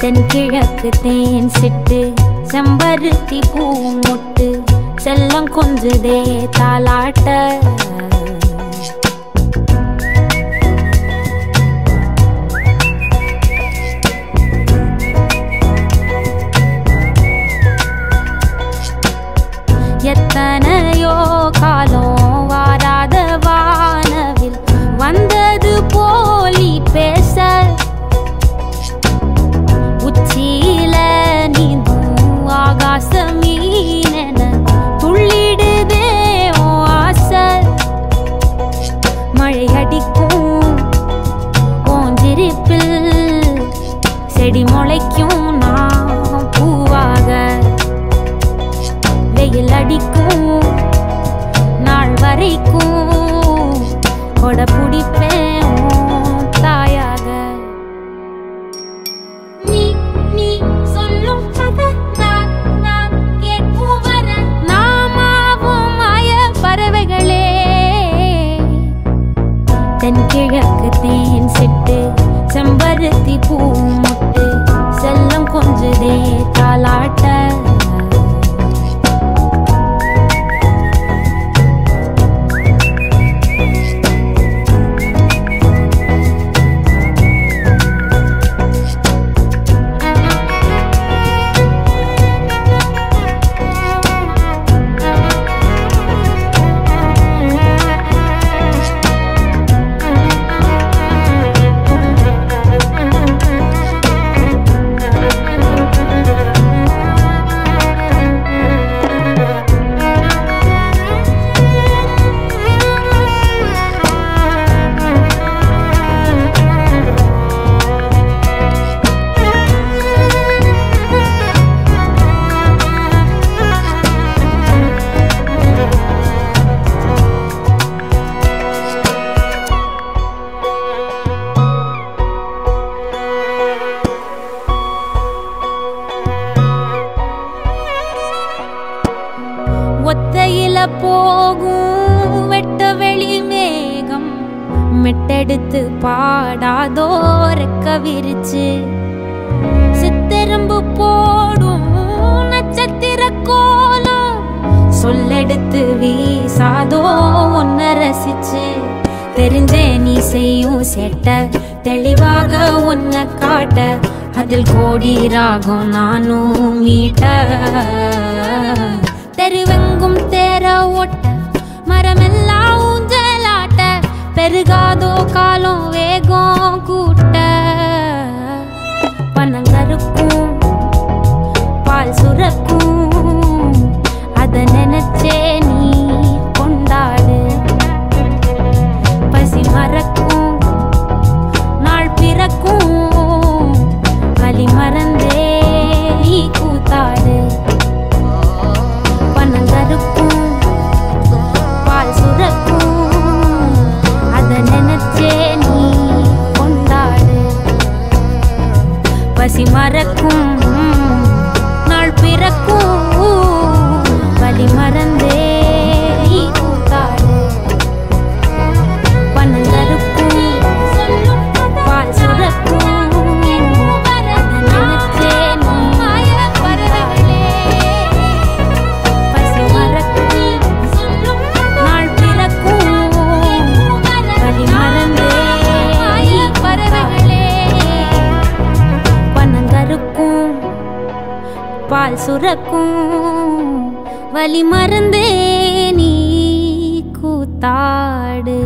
தென்கிழக்கு தேன் சிட்டு செம்பருத்தி பூ முட்டு செல்லம் கொஞ்சுதே தாலாட்ட எத்தனையோ காலம் வாராத வானவில் வந்தது போலி பேச உச்சியில நீந்தும் ஆகாச மீனென துள்ளிடுதே ஓ ஆசை மழை அடிக்கும் ஓஞ்சிருப்பில் செடி முளைக்கும் நான் பூவாக வெயில் அடிக்கும் நாள் வரைக்கும் கொடை பிடிப்பேன் தாயாக நீ நீ சொல்லும் கதை நான் கேட்கும் வர நாமாவும் மாய பறவைகளே தென்கிழக்கு தேன் சிட்டு செம்பருத்தி பூ முட்டு செல்லம் கொஞ்சுதே தாலாட்ட ஒத்தையில போகும் வெட்ட வெளி மேகம் மெட்டெடுத்து பாடாதோ ரெக்க விரிச்சு சித்தெரும்பு போடும் நட்சத்திர கோலம் சொல்லெடுத்து வீசாதோ உன்னை ரசிச்சு தெரிஞ்சே நீ செய்யும் சேட்ட தெளிவாக உன்னை காட்ட அதில் கோடி ராகம் நானும் மீட்ட தெருவெங்கும் தேர ஓட்ட மரமெல்லாம் ஊஞ்சலாட்ட பெருகாதோ காலம் வேகம் கூட்ட பனங்கருக்கும் பால் சுரக்கும் அத நினைச்சே நீ கொண்டாடு பசி மறக்கும் நாள் பிறக்கும் வலி மறந்தே நீ கூத்தாடு பனங்கருக்கும் பால் சுரக்கும் அத நினைச்சே நீ கொண்டாடு பசி மறக்கும் நாள் பிறக்கும் வலி மறந்தே நீ கூத்தாடு பனங்கருக்கும் பால் சுரக்கும் பால் சுரக்கும் வலி மறந்தே நீ கூத்தாடு.